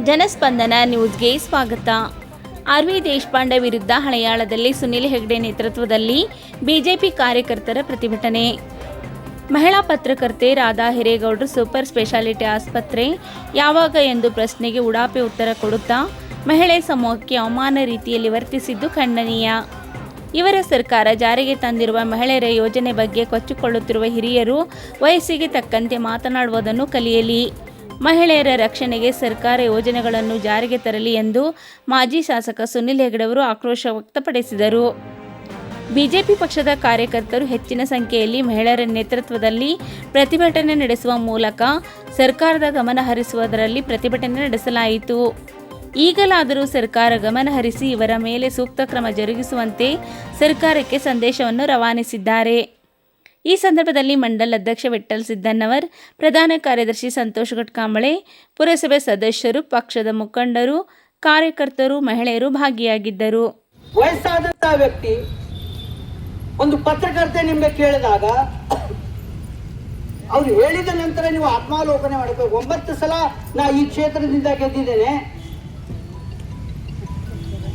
ಜನಸ್ಪಂದನ ನ್ಯೂಸ್ಗೆ ಸ್ವಾಗತ. ಆರ್.ವಿ. ದೇಶಪಾಂಡೆ ವಿರುದ್ಧ ಹಳೆಯಾಳದಲ್ಲಿ ಸುನಿಲ್ ಹೆಗ್ಡೆ ನೇತೃತ್ವದಲ್ಲಿ ಬಿಜೆಪಿ ಕಾರ್ಯಕರ್ತರ ಪ್ರತಿಭಟನೆ. ಮಹಿಳಾ ಪತ್ರಕರ್ತೆ ರಾಧಾ ಹಿರೇಗೌಡರು ಸೂಪರ್ ಸ್ಪೆಷಾಲಿಟಿ ಆಸ್ಪತ್ರೆ ಯಾವಾಗ ಎಂದು ಪ್ರಶ್ನೆಗೆ ಉಡಾಪೆ ಉತ್ತರ ಕೊಡುತ್ತಾ ಮಹಿಳೆ ಸಮೂಹಕ್ಕೆ ಅವಮಾನ ರೀತಿಯಲ್ಲಿ ವರ್ತಿಸಿದ್ದು ಖಂಡನೀಯ. ಇವರ ಸರ್ಕಾರ ಜಾರಿಗೆ ತಂದಿರುವ ಮಹಿಳೆಯರ ಯೋಜನೆ ಬಗ್ಗೆ ಕೊಚ್ಚಿಕೊಳ್ಳುತ್ತಿರುವ ಹಿರಿಯರು ವಯಸ್ಸಿಗೆ ತಕ್ಕಂತೆ ಮಾತನಾಡುವುದನ್ನು ಕಲಿಯಲಿ. ಮಹಿಳೆಯರ ರಕ್ಷಣೆಗೆ ಸರ್ಕಾರ ಯೋಜನೆಗಳನ್ನು ಜಾರಿಗೆ ತರಲಿ ಎಂದು ಮಾಜಿ ಶಾಸಕ ಸುನಿಲ್ ಹೆಗ್ಡೆ ಅವರು ಆಕ್ರೋಶ ವ್ಯಕ್ತಪಡಿಸಿದರು. ಬಿಜೆಪಿ ಪಕ್ಷದ ಕಾರ್ಯಕರ್ತರು ಹೆಚ್ಚಿನ ಸಂಖ್ಯೆಯಲ್ಲಿ ಮಹಿಳೆಯರ ನೇತೃತ್ವದಲ್ಲಿ ಪ್ರತಿಭಟನೆ ನಡೆಸುವ ಮೂಲಕ ಸರ್ಕಾರದ ಗಮನ ಹರಿಸುವುದರಲ್ಲಿ ಪ್ರತಿಭಟನೆ ನಡೆಸಲಾಯಿತು. ಈಗಲಾದರೂ ಸರ್ಕಾರ ಗಮನಹರಿಸಿ ಇವರ ಮೇಲೆ ಸೂಕ್ತ ಕ್ರಮ ಜರುಗಿಸುವಂತೆ ಸರ್ಕಾರಕ್ಕೆ ಸಂದೇಶವನ್ನು ರವಾನಿಸಿದ್ದಾರೆ. ಈ ಸಂದರ್ಭದಲ್ಲಿ ಮಂಡಲ ಅಧ್ಯಕ್ಷ ವಿಠ್ಠಲ್ ಸಿದ್ದಣ್ಣವರ್, ಪ್ರಧಾನ ಕಾರ್ಯದರ್ಶಿ ಸಂತೋಷ್ ಗಟ್ಕಾಂಬಳೆ, ಪುರಸಭೆ ಸದಸ್ಯರು, ಪಕ್ಷದ ಮುಖಂಡರು, ಕಾರ್ಯಕರ್ತರು, ಮಹಿಳೆಯರು ಭಾಗಿಯಾಗಿದ್ದರು. ವಯಸ್ಸಾದಂತ ವ್ಯಕ್ತಿ ಒಂದು ಪತ್ರಕರ್ತೆ ನಿಮ್ಗೆ ಕೇಳಿದಾಗ ಅವ್ರು ಹೇಳಿದ ನಂತರ ನೀವು ಆತ್ಮಾವಲೋಕನೆ ಮಾಡಬೇಕು. 9 ಸಲ ನಾ ಈ ಕ್ಷೇತ್ರದಿಂದ ಗೆದ್ದಿದ್ದೇನೆ,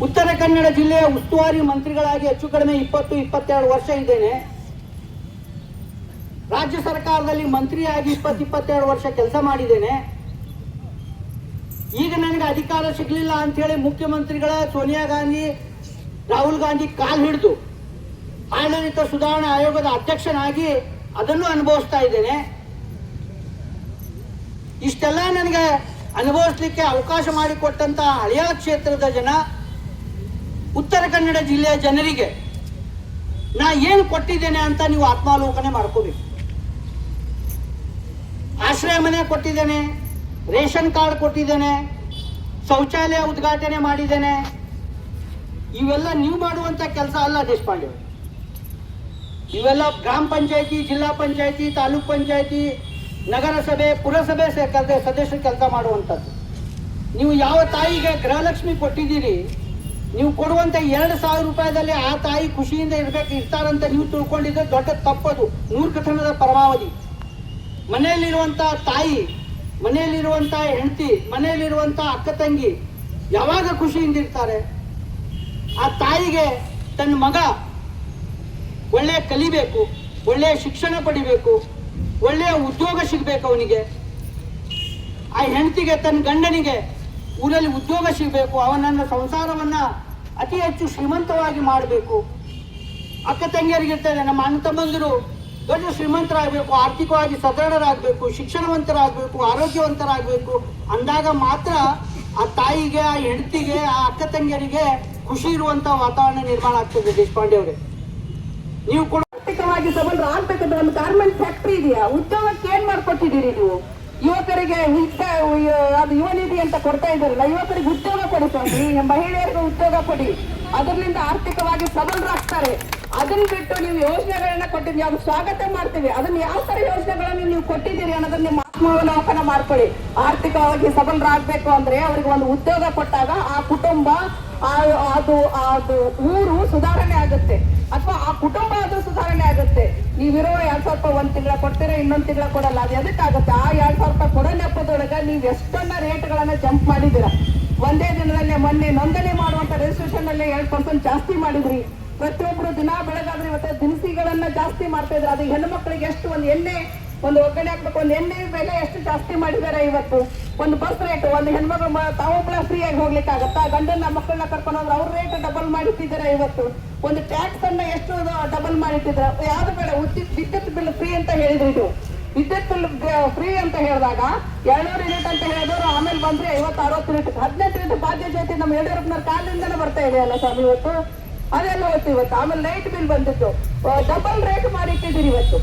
ಉತ್ತರ ಕನ್ನಡ ಜಿಲ್ಲೆಯ ಉಸ್ತುವಾರಿ ಮಂತ್ರಿಗಳಾಗಿ ಹೆಚ್ಚು ಕಡಿಮೆ 20-22 ವರ್ಷ ಇದ್ದೇನೆ, ರಾಜ್ಯ ಸರ್ಕಾರದಲ್ಲಿ ಮಂತ್ರಿಯಾಗಿ 20-22 ವರ್ಷ ಕೆಲಸ ಮಾಡಿದ್ದೇನೆ. ಈಗ ನನಗೆ ಅಧಿಕಾರ ಸಿಗಲಿಲ್ಲ ಅಂತ ಹೇಳಿ ಮುಖ್ಯಮಂತ್ರಿಗಳ ಸೋನಿಯಾ ಗಾಂಧಿ, ರಾಹುಲ್ ಗಾಂಧಿ ಕಾಲು ಹಿಡಿದು ಆಡಳಿತ ಸುಧಾರಣಾ ಆಯೋಗದ ಅಧ್ಯಕ್ಷನಾಗಿ ಅದನ್ನು ಅನುಭವಿಸ್ತಾ ಇದ್ದೇನೆ. ಇಷ್ಟೆಲ್ಲ ನನಗೆ ಅನುಭವಿಸ್ಲಿಕ್ಕೆ ಅವಕಾಶ ಮಾಡಿಕೊಟ್ಟಂತ ಹಳೆಯ ಕ್ಷೇತ್ರದ ಜನ, ಉತ್ತರ ಕನ್ನಡ ಜಿಲ್ಲೆಯ ಜನರಿಗೆ ನಾ ಏನು ಕೊಟ್ಟಿದ್ದೇನೆ ಅಂತ ನೀವು ಆತ್ಮಾವಲೋಕನೆ ಮಾಡ್ಕೋಬೇಕು. ಆಶ್ರಯ ಮನೆ ಕೊಟ್ಟಿದ್ದೇನೆ, ರೇಷನ್ ಕಾರ್ಡ್ ಕೊಟ್ಟಿದ್ದೇನೆ, ಶೌಚಾಲಯ ಉದ್ಘಾಟನೆ ಮಾಡಿದ್ದೇನೆ. ಇವೆಲ್ಲ ನೀವು ಮಾಡುವಂತ ಕೆಲಸ ಅಲ್ಲ ದೇಶಪಾಂಡೆ. ಇವೆಲ್ಲ ಗ್ರಾಮ ಪಂಚಾಯತಿ, ಜಿಲ್ಲಾ ಪಂಚಾಯತಿ, ತಾಲೂಕ್ ಪಂಚಾಯತಿ, ನಗರಸಭೆ, ಪುರಸಭೆ ಸದಸ್ಯರು ಕೆಲಸ ಮಾಡುವಂಥದ್ದು. ನೀವು ಯಾವ ತಾಯಿಗೆ ಗೃಹಲಕ್ಷ್ಮಿ ಕೊಟ್ಟಿದ್ದೀರಿ, ನೀವು ಕೊಡುವಂತ 2,000 ರೂಪಾಯಿದಲ್ಲಿ ಆ ತಾಯಿ ಖುಷಿಯಿಂದ ಇರ್ತಾರಂತ ನೀವು ತಿಳ್ಕೊಂಡಿದ್ರೆ ದೊಡ್ಡ ತಪ್ಪದು, ಮೂರ್ಖತನದ ಪರಮಾವಧಿ. ಮನೆಯಲ್ಲಿರುವಂತ ತಾಯಿ, ಮನೆಯಲ್ಲಿರುವಂತ ಹೆಂಡತಿ, ಮನೆಯಲ್ಲಿರುವಂತ ಅಕ್ಕ ತಂಗಿ ಯಾವಾಗ ಖುಷಿಯಿಂದ ಇರ್ತಾರೆ? ಆ ತಾಯಿಗೆ ತನ್ನ ಮಗ ಒಳ್ಳೆಯ ಕಲಿಬೇಕು, ಒಳ್ಳೆಯ ಶಿಕ್ಷಣ ಪಡಿಬೇಕು, ಒಳ್ಳೆಯ ಉದ್ಯೋಗ ಸಿಗ್ಬೇಕು ಅವನಿಗೆ. ಆ ಹೆಂಡತಿಗೆ ತನ್ನ ಗಂಡನಿಗೆ ಊರಲ್ಲಿ ಉದ್ಯೋಗ ಸಿಗಬೇಕು, ಅವನನ್ನ ಸಂಸಾರವನ್ನ ಅತಿ ಹೆಚ್ಚು ಶ್ರೀಮಂತವಾಗಿ ಮಾಡಬೇಕು. ಅಕ್ಕ ತಂಗಿಯರಿಗಿರ್ತದೆ, ನಮ್ಮ ಅಣ್ಣ ತಮ್ಮಂದಿರು ದೊಡ್ಡ ಶ್ರೀಮಂತರಾಗಬೇಕು, ಆರ್ಥಿಕವಾಗಿ ಸದೃಢರಾಗಬೇಕು, ಶಿಕ್ಷಣವಂತರಾಗಬೇಕು, ಆರೋಗ್ಯವಂತರಾಗಬೇಕು ಅಂದಾಗ ಮಾತ್ರ ಆ ತಾಯಿಗೆ, ಆ ಹೆಂಡತಿಗೆ, ಆ ಅಕ್ಕ ತಂಗಿಯರಿಗೆ ಖುಷಿ ಇರುವಂತ ವಾತಾವರಣ ನಿರ್ಮಾಣ ಆಗ್ತದೆ. ದೇಶಪಾಂಡೆ ಅವರೇ, ನೀವು ಕೂಡ ಆರ್ಥಿಕವಾಗಿ ಸಬಲರಾಗಬೇಕಂದ್ರೆ ಒಂದು ಗಾರ್ಮೆಂಟ್ ಫ್ಯಾಕ್ಟರಿ ಇದೆಯಾ? ಉದ್ಯೋಗಕ್ಕೆ ಏನ್ ಮಾಡ್ಕೊಟ್ಟಿದ್ದೀರಿ ನೀವು? ಯುವಕರಿಗೆ ಅದು ಯುವ ನಿಧಿ ಅಂತ ಕೊಡ್ತಾ ಇದ್ದೀರಲ್ಲ, ಯುವಕರಿಗೆ ಉದ್ಯೋಗ ಕೊಡಿ ಸ್ವಾಮಿ, ಮಹಿಳೆಯರಿಗೆ ಉದ್ಯೋಗ ಕೊಡಿ, ಅದರಿಂದ ಆರ್ಥಿಕವಾಗಿ ಸಬಲರಾಗ್ತಾರೆ. ಅದನ್ನ ಬಿಟ್ಟು ನೀವು ಯೋಜನೆಗಳನ್ನ ಕೊಟ್ಟಿದ್ದೀವಿ, ಅದು ಸ್ವಾಗತ ಮಾಡ್ತೀವಿ. ಅದನ್ನ ಯಾವ ತರ ಯೋಜನೆಗಳನ್ನ ನೀವು ಕೊಟ್ಟಿದ್ದೀರಿ ಅನ್ನೋದನ್ನ ನಿಮ್ಮ ಆತ್ಮಾವಲೋಕನ ಮಾಡ್ಕೊಳ್ಳಿ. ಆರ್ಥಿಕವಾಗಿ ಸಬಲರಾಗಬೇಕು ಅಂದ್ರೆ ಅವ್ರಿಗೆ ಒಂದು ಉದ್ಯೋಗ ಕೊಟ್ಟಾಗ ಆ ಕುಟುಂಬ, ಅದು ಊರು ಸುಧಾರಣೆ ಆಗುತ್ತೆ, ಅಥವಾ ಆ ಕುಟುಂಬ ಅದು ಸುಧಾರಣೆ ಆಗುತ್ತೆ. ನೀವಿರೋ 2,000 ರೂಪಾಯಿ ಒಂದ್ ತಿಂಗಳ ಕೊಡ್ತೀರಾ, ಇನ್ನೊಂದ್ ತಿಂಗಳ ಕೊಡಲ್ಲ. ಅದು ಎದಕ್ಕಾಗುತ್ತೆ? ಆ 2,000 ರೂಪಾಯಿ ಕೊಡೋ ನೆಪದೊಳಗೆ ನೀವು ಎಷ್ಟನ್ನ ರೇಟ್ಗಳನ್ನ ಜಂಪ್ ಮಾಡಿದ್ದೀರಾ. ಒಂದೇ ದಿನದಲ್ಲೇ ಮೊನ್ನೆ ನೋಂದಣಿ ಮಾಡುವಂತ ರಿಜಿಸ್ಟ್ರೇಷನ್ ಅಲ್ಲೇ 2% ಜಾಸ್ತಿ ಮಾಡಿದ್ರಿ. ಪ್ರತಿಯೊಬ್ರು ದಿನ ಬೆಳಗಾದ್ರೆ ಇವತ್ತು ದಿನಸಿಗಳನ್ನ ಜಾಸ್ತಿ ಮಾಡ್ತಾ ಇದ್ರು. ಅದು ಹೆಣ್ಣು ಮಕ್ಕಳಿಗೆ ಎಷ್ಟು ಒಂದು ಒಗ್ಗರಣೆ ಹಾಕ್ಬೇಕು, ಒಂದು ಎಣ್ಣೆ ಬೆಲೆ ಎಷ್ಟು ಜಾಸ್ತಿ ಮಾಡಿದ್ದಾರೆ. ಇವತ್ತು ಒಂದು ಬಸ್ ರೇಟ್, ಒಂದು ಹೆಣ್ಮಕ್ಳು ತಾವೊಬ್ಬಳ ಫ್ರೀ ಆಗಿ ಹೋಗ್ಲಿಕ್ಕೆ ಆಗತ್ತಾ? ಗಂಡನ ಮಕ್ಕಳನ್ನ ಕರ್ಕೊಂಡು ಹೋದ್ರೆ ಅವ್ರ ರೇಟ್ ಡಬಲ್ ಮಾಡಿಟ್ಟಿದ್ದಾರೆ. ಇವತ್ತು ಒಂದು ಟ್ಯಾಕ್ಸ್ ಅನ್ನ ಎಷ್ಟು ಡಬಲ್ ಮಾಡಿಟ್ಟಿದ್ದಾರೆ. ಯಾವ್ದು ಬೇಡ, ವಿದ್ಯುತ್ ಬಿಲ್ ಫ್ರೀ ಅಂತ ಹೇಳಿದ್ರು. ಇದು ವಿದ್ಯುತ್ ಬಿಲ್ ಫ್ರೀ ಅಂತ ಹೇಳಿದಾಗ 200 ಯೂನಿಟ್ ಅಂತ ಹೇಳಿದ್ರು. ಆಮೇಲೆ ಬಂದ್ರೆ 50-60 ಯೂನಿಟ್, 18 ಯೂನಿಟ್ ಬಾಧ್ಯ ಜೊತೆ ನಮ್ಮ ಯಡಿಯೂರಪ್ಪನವ್ರ ಕಾಲದಿಂದನೇ ಬರ್ತಾ ಇದೆ ಅಲ್ಲ ಸ್ವಾಮಿ. ಇವತ್ತು ಅದೆಲ್ಲ ಹೋಯ್ತು. ಇವತ್ತು ಆಮೇಲೆ ಲೈಟ್ ಬಿಲ್ ಬಂದಿತ್ತು, ಡಬಲ್ ರೇಟ್ ಮಾಡಿಟ್ಟಿದ್ದೀರಿ. ಇವತ್ತು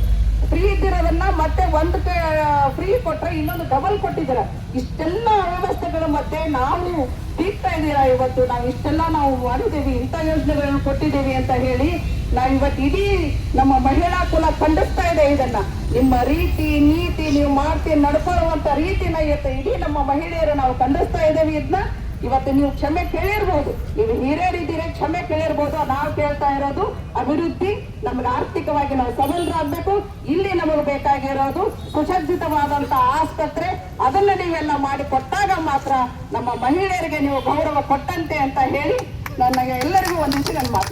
ಫ್ರೀ ಇದ್ದಿರೋದನ್ನ ಮತ್ತೆ ಒಂದು ಫ್ರೀ ಕೊಟ್ರೆ ಇನ್ನೊಂದು ಡಬಲ್ ಕೊಟ್ಟಿದ್ದೀರ. ಇಷ್ಟೆಲ್ಲ ವ್ಯವಸ್ಥೆಗಳ ಮಧ್ಯೆ ನಾವು ತೀರ್ತಾ ಇದ್ದೀರಾ. ಇವತ್ತು ನಾವು ಇಷ್ಟೆಲ್ಲ ನಾವು ಮಾಡಿದ್ದೀವಿ, ಇಂಥ ಯೋಜನೆಗಳನ್ನು ಕೊಟ್ಟಿದ್ದೀವಿ ಅಂತ ಹೇಳಿ ನಾವು ಇವತ್ತು ಇಡೀ ನಮ್ಮ ಮಹಿಳಾ ಕುಲ ಖಂಡಿಸ್ತಾ ಇದೆ. ಇದನ್ನ ನಿಮ್ಮ ರೀತಿ ನೀತಿ, ನೀವು ನಡ್ಕೊಳ್ಳುವಂತ ರೀತಿನ ಇವತ್ತು ಇಡೀ ನಮ್ಮ ಮಹಿಳೆಯರು ನಾವು ಖಂಡಿಸ್ತಾ ಇದ್ದೇವೆ. ಇದನ್ನ ಇವತ್ತು ನೀವು ಕ್ಷಮೆ ಕೇಳಿರ್ಬೋದು, ನೀವು ಹಿರಿಯರಿದ್ದೀರಿ, ಕ್ಷಮೆ ಕೇಳಿರ್ಬೋದು. ನಾವು ಕೇಳ್ತಾ ಇರೋದು ಅಭಿವೃದ್ಧಿ, ನಮ್ಗೆ ಆರ್ಥಿಕವಾಗಿ ನಾವು ಸಬಲರಾಗಬೇಕು. ಇಲ್ಲಿ ನಮಗೆ ಬೇಕಾಗಿರೋದು ಸುಸಜ್ಜಿತವಾದಂತಹ ಆಸ್ಪತ್ರೆ. ಅದನ್ನ ನೀವೆಲ್ಲ ಮಾಡಿ ಕೊಟ್ಟಾಗ ಮಾತ್ರ ನಮ್ಮ ಮಹಿಳೆಯರಿಗೆ ನೀವು ಗೌರವ ಕೊಟ್ಟಂತೆ ಅಂತ ಹೇಳಿ ನನಗೆ ಎಲ್ಲರಿಗೂ ಒಂದಿಷ್ಟು ನನ್ನ ಮಾತು